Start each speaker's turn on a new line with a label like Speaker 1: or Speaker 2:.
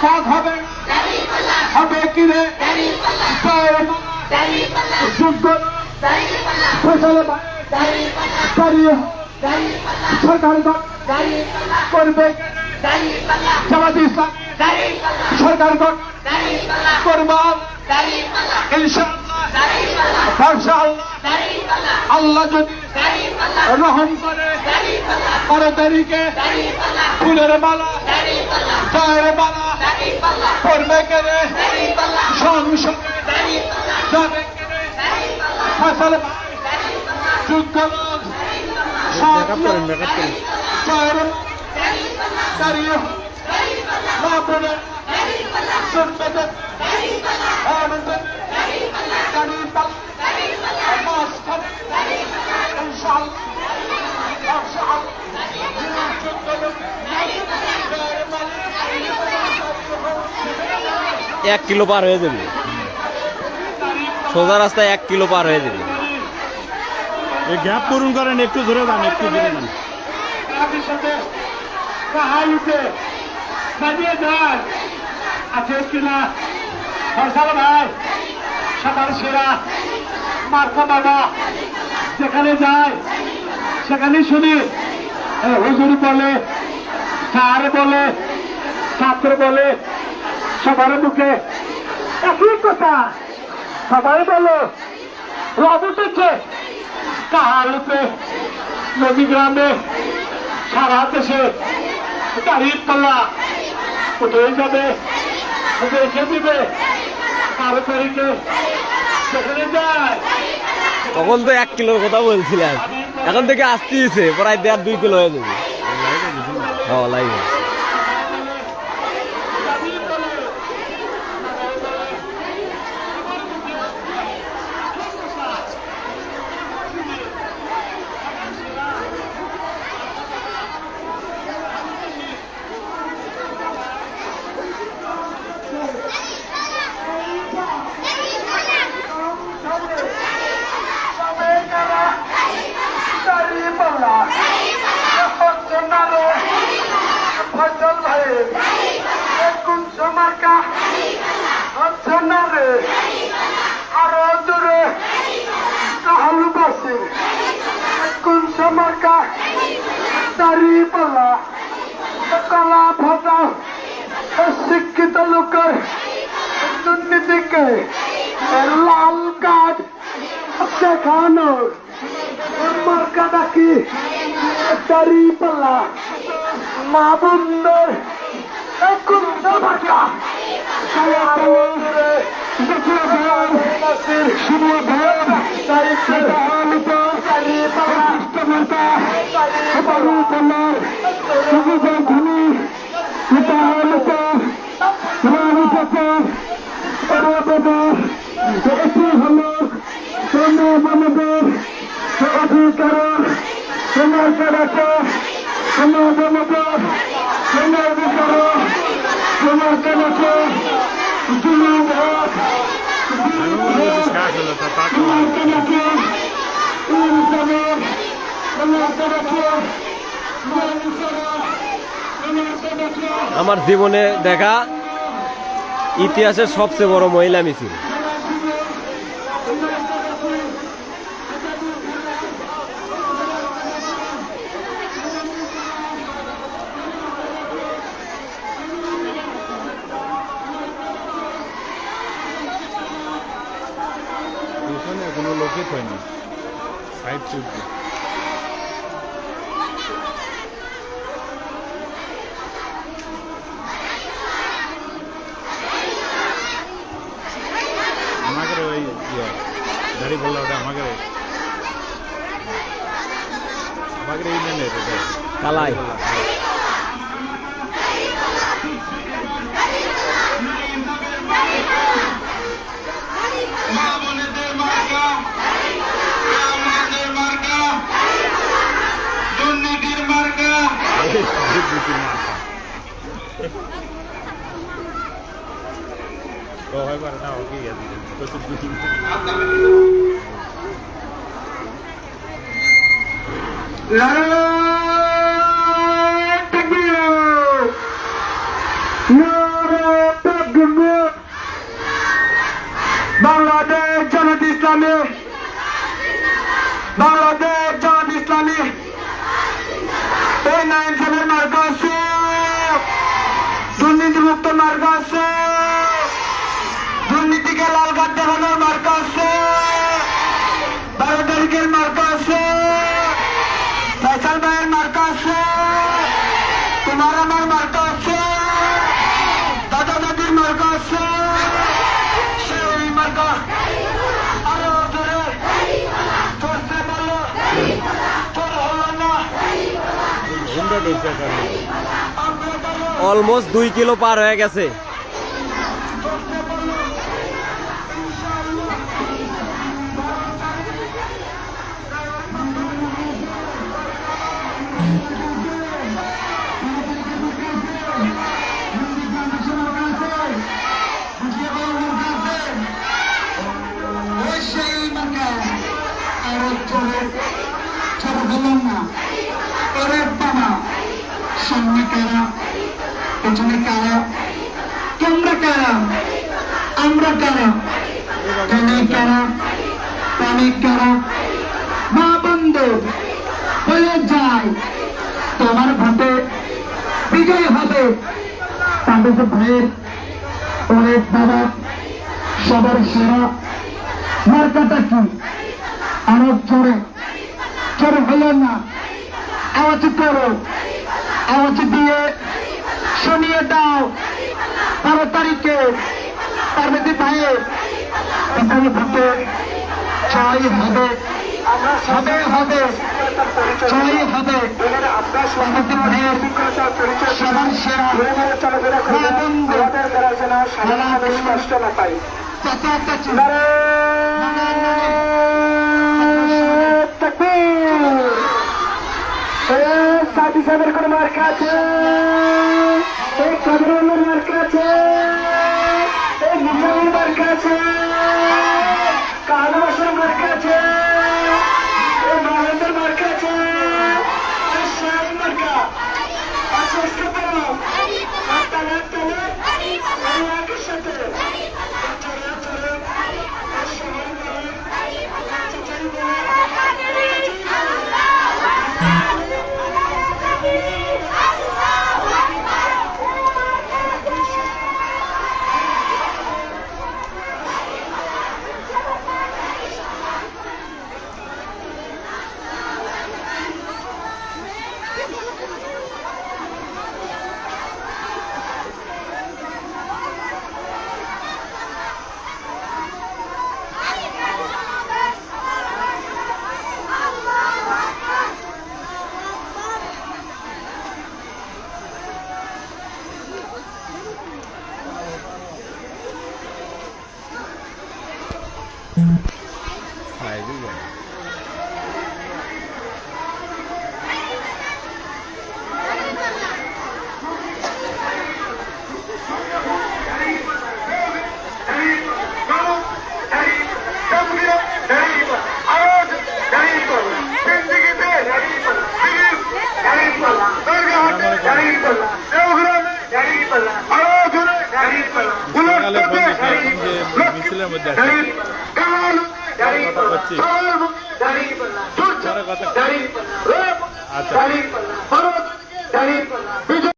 Speaker 1: কাজ হবে হবে কিনে যোগ্য ফসল দাঁড়িয়ে সরকার করবে জামাত ইসলাম সরকার করবা আল্লাহ যদি রহম করে 12 তারিখে ফুলের মালা চায়ের মালা করবে কেনে সংসদে যাবে কেনে ফসল যুদ্ধ দাঁড়িয়ে মা বোনের জন্মদের
Speaker 2: এক কিলো পার হয়ে যাবে সোজা রাস্তায় 1 কিলো পার হয়ে যাবে
Speaker 3: এই গ্যাপ পূরণ করেন একটু ধরে যান একটু ধরে যান
Speaker 1: আছে কিনা ফসল ভাই সকাল সেরা মার্কা বাবা যেখানে যায় সেখানে শুনি হুজুর বলে স্যার বলে ছাত্র বলে সবার মুখে একই কথা সবাই বলো রব উঠেছে কাহালুতে নদী গ্রামে সারা দেশে দাঁড়িয়ে পাল্লা উঠে যাবে দেখে দিবে 12 তারিখে সেখানে যায়
Speaker 2: তখন তো 1 কিলোর কথা বলছিলাম এখন থেকে আসতেছে প্রায় 1.5-2 কিলো হয়ে যাবে হ্যাঁ লাইভ
Speaker 1: ফসল ভাই কোন সমার্কা হচ্ছে না রে আরো দূরে তাহলুবাসী কোন সমার্কা দাঁড়িয়ে পাল্লা কলা ভাষা শিক্ষিত লোকের দুর্নীতিকে লাল কার্ড দেখানোর মার্কা ডাকি দাঁড়িয়ে পাল্লা মা বন্ধুর কোন মার্কা
Speaker 2: আমার জীবনে দেখা ইতিহাসের সবচেয়ে বড় মহিলা মিছিল
Speaker 3: কোনো লোকই হয়নি সাইড চলছে আমাদের ওই দাড়ি বললো ওটা আমাদের এই নেই
Speaker 2: কালাই
Speaker 1: দুর্নীতির মার্কা
Speaker 3: হয় পারে না ওকে
Speaker 1: নারায়ণ ইসলামী, বাংলাদেশ জামাত ইসলামী, এই নাইন সালের মার্কা আছে, দুর্নীতিমুক্ত মার্কা আছে, দুর্নীতিকে লাল কার্ড দেখানোর মার্কা আছে, 12 তারিখের মার্কা আছে, ফয়সাল ভাইয়ের মার্কা আছে, তোমার আমার মার্কা আছে, দাদা দাদির মার্কা আছে, সেই মার্কা আরো জোরে চলছে বলো, তোর হলো না আমরা বলো,
Speaker 2: অলমোস্ট 2 কিলো পার হয়ে গেছে।
Speaker 1: চলছে বলো, ইনশাআল্লাহ। ওই সেই মার্কা আরো জোরে চোর হলো না, ওরে বাবা, সামনে কারা, পেছনে কারা, তোমরা কারা, আমরা কারা, তুমি কারা, আমি কারা, মা বন্ধু হয়ে যায়, তোমার ভোটে বিজয় হবে। তাদের ভাইয়ের ওরে বাবা, সবার সেরা মার্কাটা কি? আরো জোরে, জোরে হলো না, আওয়াজ করো, আওয়াজ দিয়ে শুনিয়ে দাও। 12 তারিখে পার্বতী ভাইয়ের বিজয় ভোটে জয় হবে, হবে হবে, জয় হবে। পার্বতী ভাইয়ের সবার সেরা মা বন্ধু কষ্ট না পাই। সাথী সাহেবের কোন মার্কা আছে, এই কাদরের মার্কা আছে, এই নিজামের মার্কা আছে, কাহানবাসের মার্কা আছে, এই মহেন্দ্র মার্কা আছে, এই শাহী মার্কা আছে। একই সাথে
Speaker 3: মিছিলের মধ্যে আচ্ছা